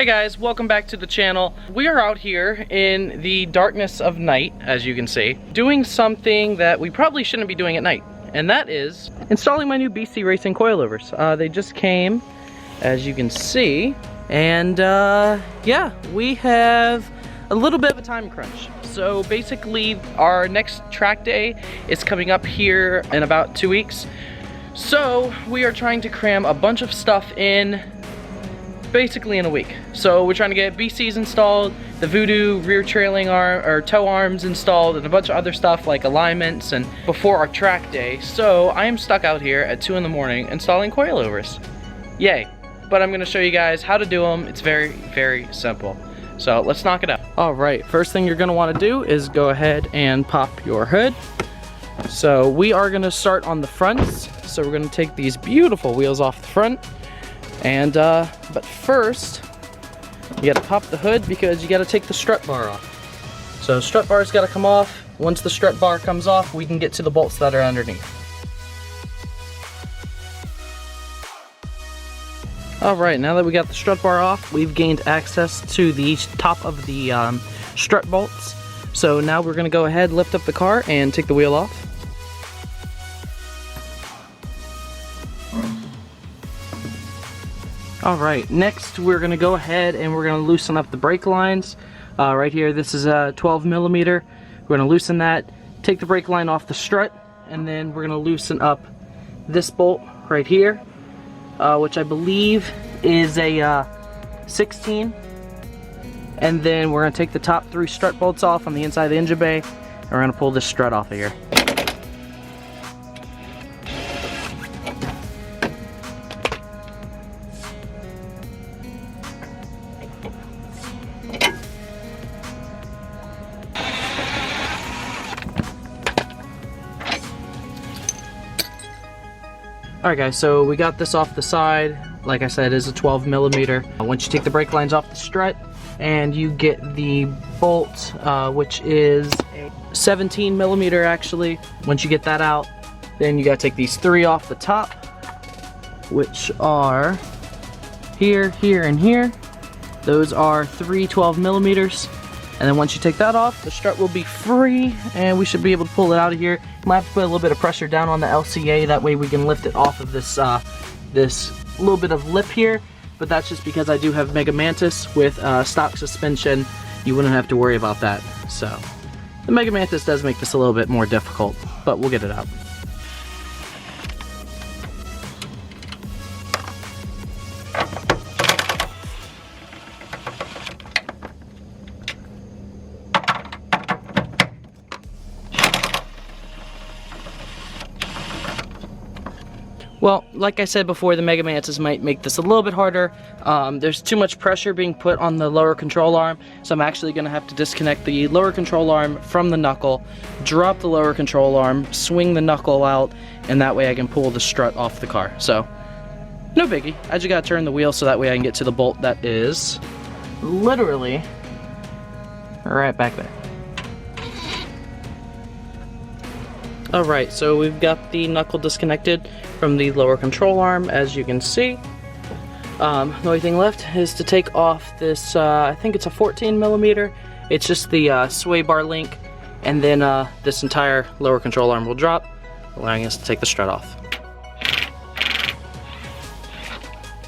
Hey guys, welcome back to the channel. We are out here in the darkness of night, as you can see, doing something that we probably shouldn't be doing at night, and that is installing my new BC Racing coilovers. They just came, as you can see, and yeah, we have a little bit of a time crunch. So basically, our next track day is coming up here in about 2 weeks. So we are trying to cram a bunch of stuff in basically in a week. So we're trying to get BCs installed, the Voodoo rear trailing arm or toe arms installed, and a bunch of other stuff like alignments and before our track day. So I am stuck out here at 2 in the morning installing coilovers. Yay. But I'm gonna show you guys how to do them. It's very, very simple. So let's knock it out. All right, first thing you're gonna wanna do is go ahead and pop your hood. So we are gonna start on the fronts. So we're gonna take these beautiful wheels off the front. And but first, you gotta pop the hood because you gotta take the strut bar off. So strut bar's gotta come off. Once the strut bar comes off, we can get to the bolts that are underneath. All right, now that we got the strut bar off, we've gained access to the top of the strut bolts. So now we're gonna go ahead, lift up the car and take the wheel off. All right, next we're gonna go ahead and we're gonna loosen up the brake lines. Right here, this is a 12 millimeter. We're gonna loosen that, take the brake line off the strut, and then we're gonna loosen up this bolt right here, which I believe is a 16. And then we're gonna take the top 3 strut bolts off on the inside of the engine bay, and we're gonna pull this strut off of here. Alright guys, so we got this off the side. Like I said, it is a 12 millimeter. Once you take the brake lines off the strut and you get the bolt, which is a 17 millimeter actually. Once you get that out, then you gotta take these 3 off the top, which are here, here, and here. Those are 3 12 millimeters. And then once you take that off, the strut will be free and we should be able to pull it out of here. You might have to put a little bit of pressure down on the LCA, that way we can lift it off of this this little bit of lip here. But that's just because I do have Mega Mantis with stock suspension. You wouldn't have to worry about that. So the Mega Mantis does make this a little bit more difficult, but we'll get it out. Well, like I said before, the Mega Mantis might make this a little bit harder. There's too much pressure being put on the lower control arm, so I'm actually going to have to disconnect the lower control arm from the knuckle, drop the lower control arm, swing the knuckle out, and that way I can pull the strut off the car. So, no biggie. I just got to turn the wheel so that way I can get to the bolt that is literally right back there. Alright, so we've got the knuckle disconnected from the lower control arm, as you can see. The only thing left is to take off this, I think it's a 14 millimeter. It's just the sway bar link, and then this entire lower control arm will drop, allowing us to take the strut off.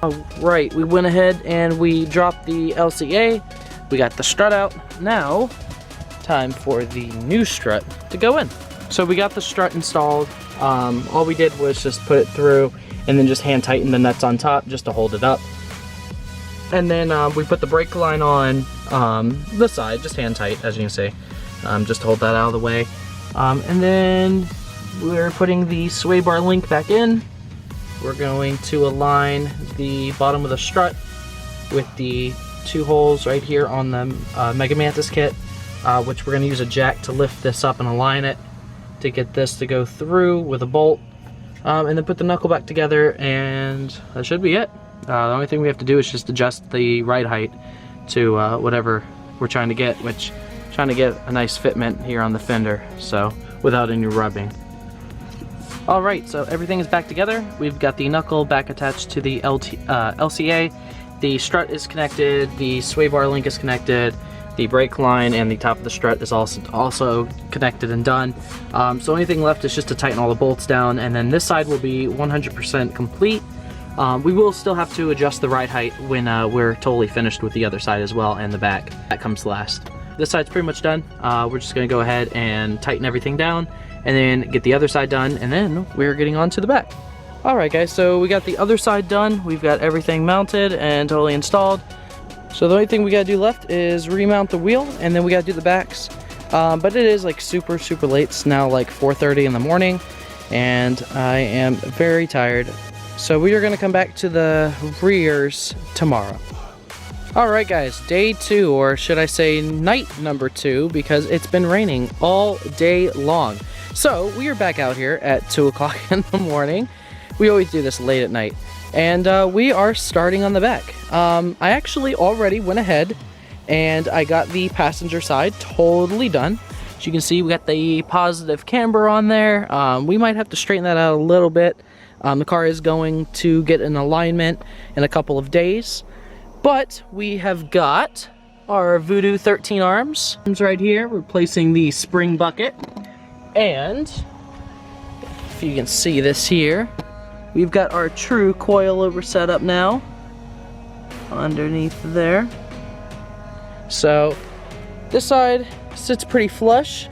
Alright, we went ahead and we dropped the LCA. We got the strut out. Now, time for the new strut to go in. So we got the strut installed. All we did was just put it through and then just hand tighten the nuts on top just to hold it up. And then we put the brake line on the side, just hand tight, as you can see, just to hold that out of the way. And then we're putting the sway bar link back in. We're going to align the bottom of the strut with the 2 holes right here on the Mega Mantis kit, which we're going to use a jack to lift this up and align it, to get this to go through with a bolt, and then put the knuckle back together, and that should be it. The only thing we have to do is just adjust the ride height to whatever we're trying to get, which trying to get a nice fitment here on the fender, so without any rubbing. Alright, so everything is back together. We've got the knuckle back attached to the LCA, The strut is connected, the sway bar link is connected, the brake line and the top of the strut is also connected and done. So anything left is just to tighten all the bolts down, and then this side will be 100% complete. We will still have to adjust the ride height when we're totally finished with the other side as well, and the back. That comes last. This side's pretty much done. We're just gonna go ahead and tighten everything down and then get the other side done, and then we're getting on to the back. Alright guys, so we got the other side done. We've got everything mounted and totally installed. So the only thing we gotta do left is remount the wheel, and then we gotta do the backs. But it is like super late. It's now like 4:30 in the morning, and I am very tired. So we are gonna come back to the rears tomorrow. Alright guys, day 2, or should I say night number 2, because it's been raining all day long. So we are back out here at 2 o'clock in the morning. We always do this late at night. And we are starting on the back. I actually already went ahead and I got the passenger side totally done. As you can see, we got the positive camber on there. We might have to straighten that out a little bit. The car is going to get an alignment in a couple of days. But we have got our Voodoo 13 arms right here, replacing the spring bucket. And if you can see this here, we've got our true coilover setup now underneath there. So this side sits pretty flush.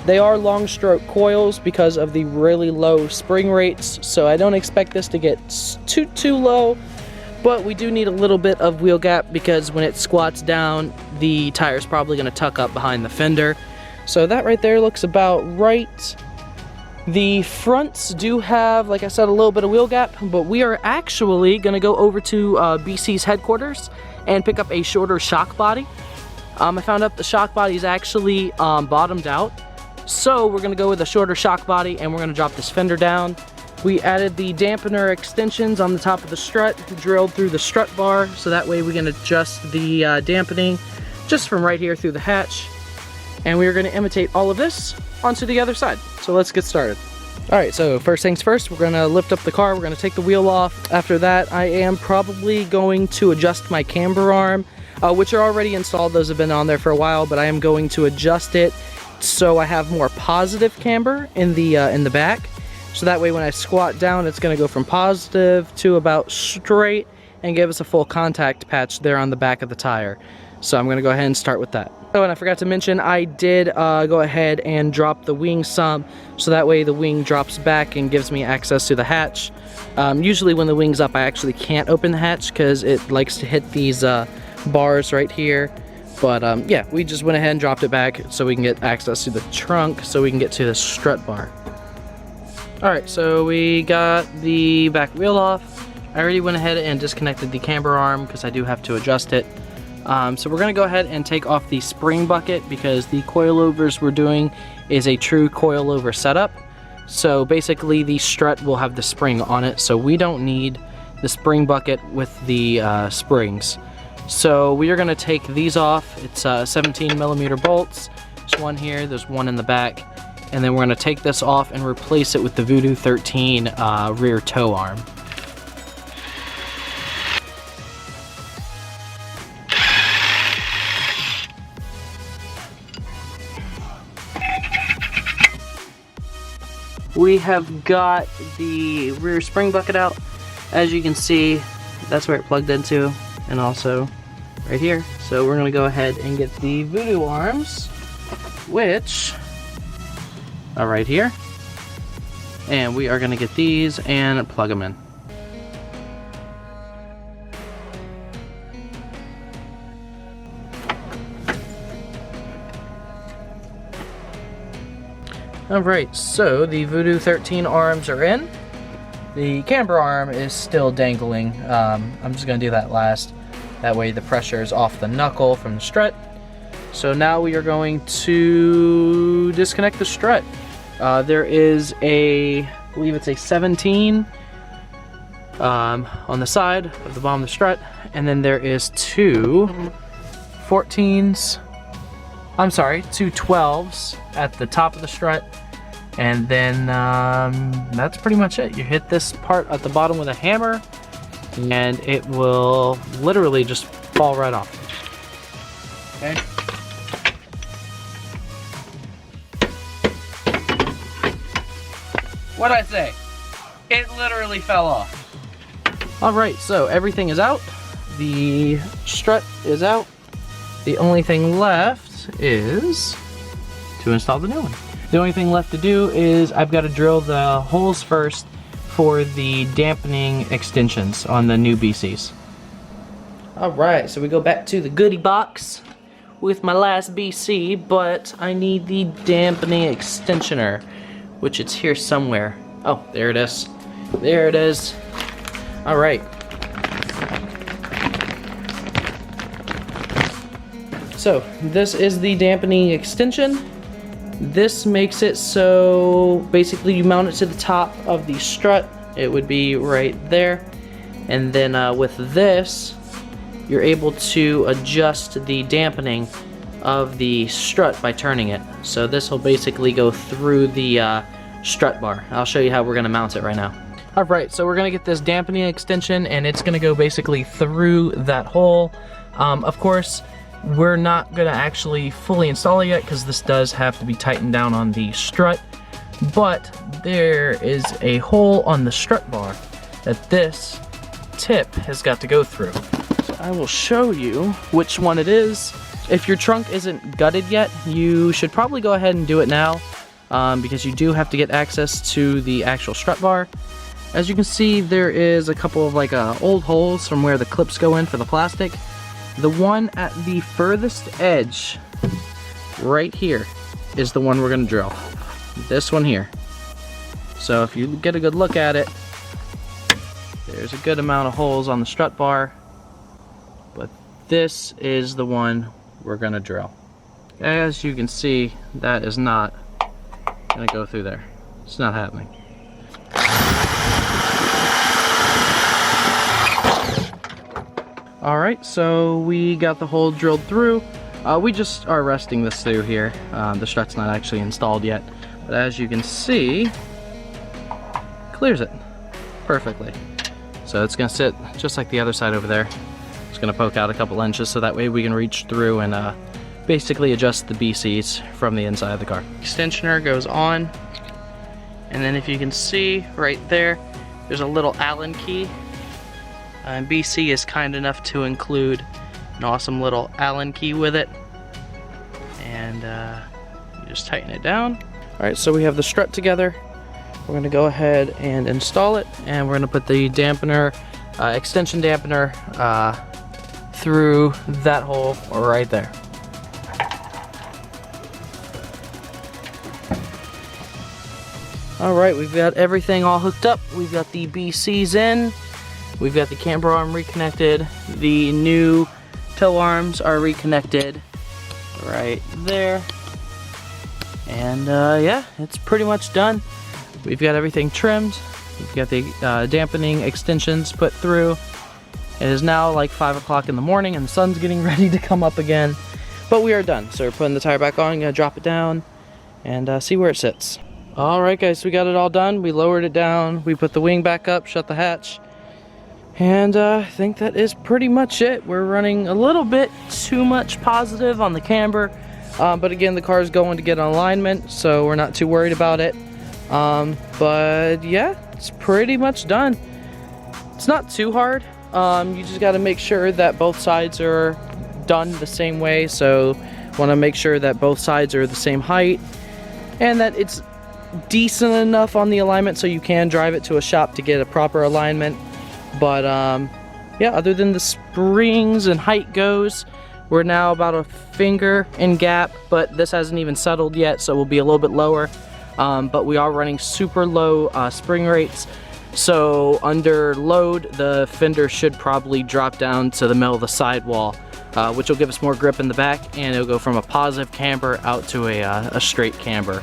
They are long stroke coils because of the really low spring rates, so I don't expect this to get too low, but we do need a little bit of wheel gap because when it squats down, the tire's probably going to tuck up behind the fender. So that right there looks about right. The fronts do have, like I said, a little bit of wheel gap, but we are actually going to go over to BC's headquarters and pick up a shorter shock body. I found out the shock body is actually bottomed out, so we're going to go with a shorter shock body, and we're going to drop this fender down. We added the dampener extensions on the top of the strut, drilled through the strut bar, so that way we can adjust the dampening just from right here through the hatch. And we are going to imitate all of this onto the other side. So let's get started. Alright, so first things first, we're going to lift up the car, we're going to take the wheel off. After that, I am probably going to adjust my camber arm, which are already installed. Those have been on there for a while, but I am going to adjust it so I have more positive camber in the back. So that way when I squat down, it's going to go from positive to about straight and give us a full contact patch there on the back of the tire. So I'm going to go ahead and start with that. Oh, and I forgot to mention, I did go ahead and drop the wing some, so that way the wing drops back and gives me access to the hatch. Usually when the wing's up, I actually can't open the hatch because it likes to hit these bars right here. But yeah, we just went ahead and dropped it back so we can get access to the trunk, so we can get to the strut bar. Alright, so we got the back wheel off. I already went ahead and disconnected the camber arm because I do have to adjust it. So we're going to go ahead and take off the spring bucket because the coilovers we're doing is a true coilover setup. So basically the strut will have the spring on it, so we don't need the spring bucket with the springs. So we are going to take these off. It's 17mm bolts. There's one here, there's one in the back. And then we're going to take this off and replace it with the Voodoo 13 rear toe arm. We have got the rear spring bucket out. As you can see, that's where it plugged into, and also right here. So we're gonna go ahead and get the Voodoo arms, which are right here. And we are gonna get these and plug them in. Alright, so the Voodoo 13 arms are in. The camber arm is still dangling. I'm just going to do that last. That way the pressure is off the knuckle from the strut. So now we are going to disconnect the strut. There is I believe it's a 17 on the side of the bottom of the strut. And then there is two 14s. I'm sorry, two 12s at the top of the strut, and then that's pretty much it. You hit this part at the bottom with a hammer, and it will literally just fall right off. Okay. What'd I say? It literally fell off. All right, so everything is out. The strut is out. The only thing left is to install the new one. The only thing left to do is I've got to drill the holes first for the dampening extensions on the new BCs. All right, so we go back to the goodie box with my last BC, but I need the dampening extensioner, which it's here somewhere. Oh, there it is. There it is. All right. So this is the dampening extension. This makes it so basically you mount it to the top of the strut. It would be right there. And then with this, you're able to adjust the dampening of the strut by turning it. So this will basically go through the strut bar. I'll show you how we're gonna mount it right now. All right, so we're gonna get this dampening extension and it's gonna go basically through that hole. Of course, we're not gonna actually fully install it yet because this does have to be tightened down on the strut, but there is a hole on the strut bar that this tip has got to go through. So I will show you which one it is. If your trunk isn't gutted yet, you should probably go ahead and do it now because you do have to get access to the actual strut bar. As you can see, there is a couple of old holes from where the clips go in for the plastic. The one at the furthest edge, right here, is the one we're gonna drill. This one here. So if you get a good look at it, there's a good amount of holes on the strut bar, but this is the one we're gonna drill. As you can see, that is not gonna go through there. It's not happening. Alright, so we got the hole drilled through. We just are resting this through here. The strut's not actually installed yet, but as you can see, clears it perfectly. So it's gonna sit just like the other side over there. It's gonna poke out a couple inches so that way we can reach through and basically adjust the BCs from the inside of the car. Extensioner goes on, and then if you can see right there, there's a little Allen key. And BC is kind enough to include an awesome little Allen key with it. And you just tighten it down. All right, so we have the strut together. We're gonna go ahead and install it, and we're gonna put the dampener, extension dampener, through that hole right there. All right, we've got everything all hooked up. We've got the BCs in. We've got the camber arm reconnected. The new tow arms are reconnected right there. And yeah, it's pretty much done. We've got everything trimmed. We've got the dampening extensions put through. It is now like 5 o'clock in the morning and the sun's getting ready to come up again. But we are done. So we're putting the tire back on, gonna drop it down and see where it sits. All right guys, we got it all done. We lowered it down. We put the wing back up, shut the hatch. And I think that is pretty much it. We're running a little bit too much positive on the camber. But again, the car is going to get an alignment, so we're not too worried about it. But yeah, it's pretty much done. It's not too hard. You just got to make sure that both sides are done the same way. So want to make sure that both sides are the same height and that it's decent enough on the alignment so you can drive it to a shop to get a proper alignment. But yeah, other than the springs and height goes, we're now about a finger in gap, but this hasn't even settled yet, so we'll be a little bit lower. But we are running super low spring rates, so under load, the fender should probably drop down to the middle of the sidewall, which will give us more grip in the back, and it'll go from a positive camber out to a straight camber.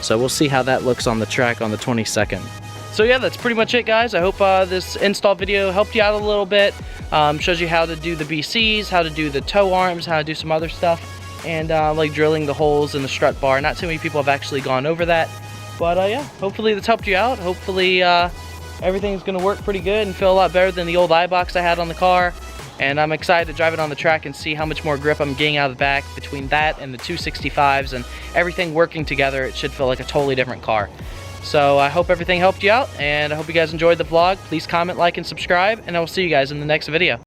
So we'll see how that looks on the track on the 22nd. So yeah, that's pretty much it, guys. I hope this install video helped you out a little bit. Shows you how to do the BCs, how to do the tow arms, how to do some other stuff, and like drilling the holes in the strut bar. Not too many people have actually gone over that. But yeah, hopefully this helped you out. Hopefully everything's gonna work pretty good and feel a lot better than the old iBox I had on the car. And I'm excited to drive it on the track and see how much more grip I'm getting out of the back between that and the 265s, and everything working together. It should feel like a totally different car. So I hope everything helped you out, and I hope you guys enjoyed the vlog. Please comment, like, and subscribe, and I will see you guys in the next video.